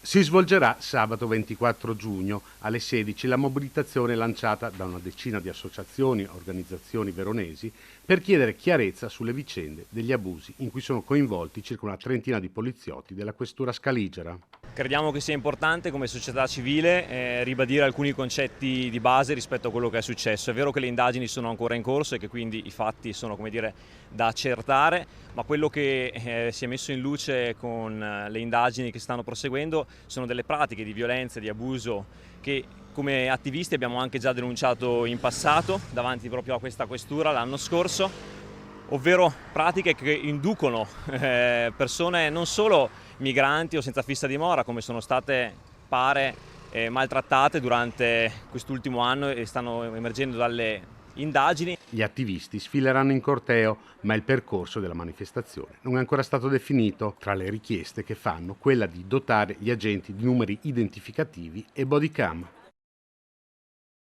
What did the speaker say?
Si svolgerà sabato 24 giugno alle 16 la mobilitazione lanciata da una decina di associazioni e organizzazioni veronesi per chiedere chiarezza sulle vicende degli abusi in cui sono coinvolti circa una trentina di poliziotti della questura scaligera. Crediamo che sia importante come società civile ribadire alcuni concetti di base rispetto a quello che è successo. È vero che le indagini sono ancora in corso e che quindi i fatti sono, come dire, da accertare, ma quello che si è messo in luce con le indagini che stanno proseguendo sono delle pratiche di violenza e di abuso che come attivisti abbiamo anche già denunciato in passato davanti proprio a questa questura l'anno scorso, ovvero pratiche che inducono persone non solo migranti o senza fissa dimora, come sono state, pare, maltrattate durante quest'ultimo anno e stanno emergendo dalle indagini. Gli attivisti sfileranno in corteo, ma il percorso della manifestazione non è ancora stato definito. Tra le richieste che fanno, quella di dotare gli agenti di numeri identificativi e bodycam.